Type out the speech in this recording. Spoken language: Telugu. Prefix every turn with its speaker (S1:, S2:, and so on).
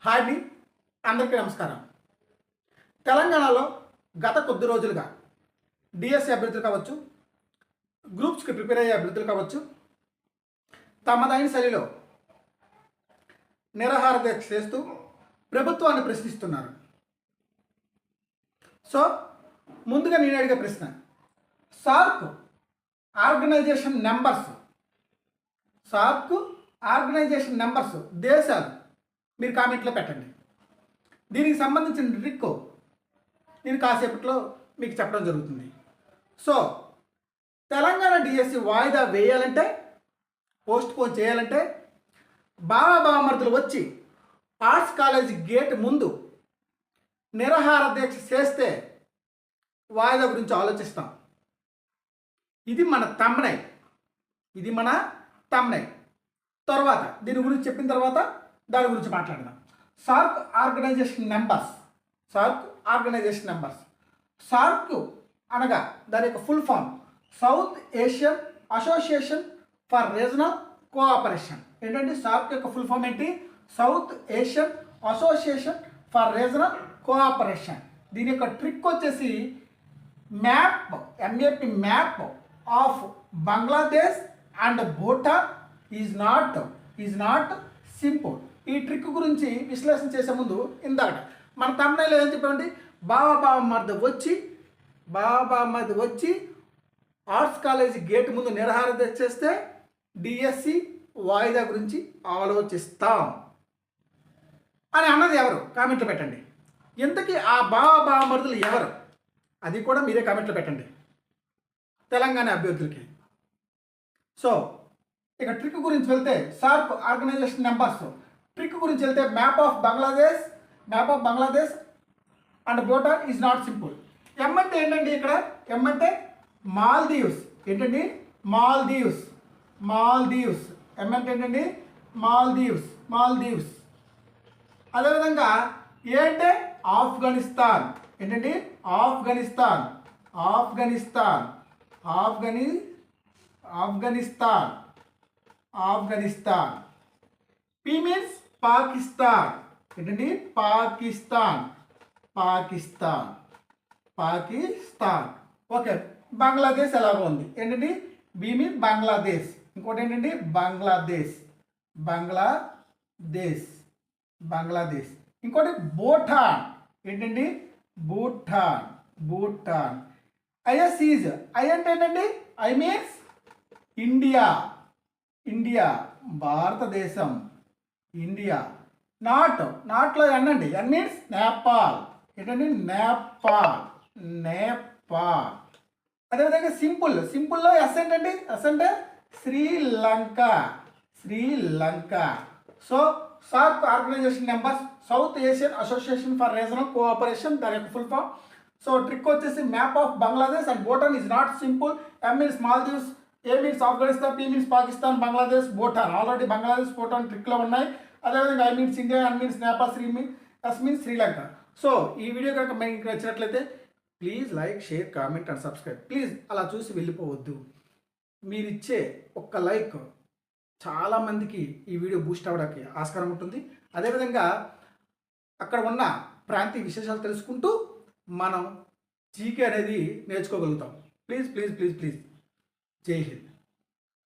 S1: హాయ్ అండి, అందరికీ నమస్కారం. తెలంగాణలో గత కొద్ది రోజులుగా డిఎస్సి అభ్యర్థులు కావచ్చు, గ్రూప్స్కి ప్రిపేర్ అయ్యే అభ్యర్థులు కావచ్చు, తమదైన శైలిలో నిరాహార దీక్ష చేస్తూ ప్రభుత్వాన్ని ప్రశ్నిస్తున్నారు. సో ముందుగా నేను అడిగే ప్రశ్న, సార్క్ ఆర్గనైజేషన్ నెంబర్స్ దేశాలు మీరు కామెంట్లో పెట్టండి. దీనికి సంబంధించిన ట్రిక్ నేను కాసేపట్లో మీకు చెప్పడం జరుగుతుంది. సో తెలంగాణ డిఎస్సి వాయిదా వేయాలంటే, పోస్ట్ పోన్ చేయాలంటే బావమరుదులు వచ్చి ఆర్ట్స్ కాలేజీ గేట్ ముందు నిరాహార దీక్ష చేస్తే వాయిదా గురించి ఆలోచిస్తాం. ఇది మన తమ్నైల్. తర్వాత దీని గురించి చెప్పిన తర్వాత దాని గురించి మాట్లాడదాం. SAARC organization numbers. సార్క్ అనగా దాని యొక్క full form South Asian association for regional Cooperation. ఏంటంటే సార్క్ యొక్క ఫుల్ ఫామ్ ఏంటి? South Asian association for regional Cooperation. దీని యొక్క ట్రిక్ వచ్చేసి map of Bangladesh and Bhutan is not simple. ఈ ట్రిక్ గురించి విశ్లేషణ చేసే ముందు ఇందాక మన తమిళలో ఏం చెప్పండి, బావమరిది వచ్చి ఆర్ట్స్ కాలేజీ గేట్ ముందు నిరాహార దీక్ష చేస్తే డిఎస్సి వాయిదా గురించి ఆలోచిస్తాం అని అన్నది ఎవరు? కామెంట్లో పెట్టండి. ఇంతకీ ఆ బావమరుదులు ఎవరు? అది కూడా మీరే కామెంట్లో పెట్టండి తెలంగాణ అభ్యర్థులకి. సో ఇక ట్రిక్ గురించి వెళ్తే సార్క్ ఆర్గనైజేషన్ నెంబర్స్ ట్రిక్ గురించి వెళ్తే map of Bangladesh and Bhutan is not simple. M అంటే ఏంటండి? ఇక్కడ ఎం అంటే మాల్దీవ్స్. ఏంటండి? మాల్దీవ్స్. ఎం అంటే ఏంటండి? మాల్దీవ్స్. అదేవిధంగా ఏ అంటే ఆఫ్ఘనిస్తాన్. ఏంటండి? ఆఫ్ఘనిస్తాన్. P means Pakistan. ఏంటండి? పాకిస్తాన్. ఓకే, బంగ్లాదేశ్ ఎలాగో ఉంది. ఏంటండి? B means Bangladesh. ఇంకోటి ఏంటండి? బంగ్లాదేశ్. ఇంకోటి భూటాన్. ఏంటండి? భూటాన్. ఐఎస్ ఈజ్ ఐ అంటే ఏంటండి? I means India. భారతదేశం. ఇండియా. నాట్లో ఎన్నండి? N means Nepal. ఏంటండి? నేపాల్. అదేవిధంగా సింపుల్లో ఎస్ ఏంటండి? ఎస్ అంటే Sri Lanka. So SAARC organization numbers South Asian association for regional cooperation, దాని యొక్క ఫుల్ ఫామ్. సో ట్రిక్ వచ్చేసి map of Bangladesh and Bhutan is not simple. M means Maldives, A means Afghanistan, P means Pakistan, Bangladesh, Bhutan. Already Bangladesh, Bhutan ట్రిక్లో ఉన్నాయి. అదేవిధంగా I means India, N means Nepal, yes means Sri Lanka. So ఈ వీడియో కనుక మీకు నచ్చినట్లయితే please like, share, comment and subscribe. Please అలా చూసి వెళ్ళిపోవద్దు. మీరిచ్చే ఒక్క లైక్ చాలామందికి ఈ వీడియో బూస్ట్ అవ్వడానికి ఆస్కారం ఉంటుంది. అదేవిధంగా అక్కడ ఉన్న ప్రాంతీయ విశేషాలు తెలుసుకుంటూ మనం జీకే అనేది నేర్చుకోగలుగుతాం. ప్లీజ్. జై హింద్.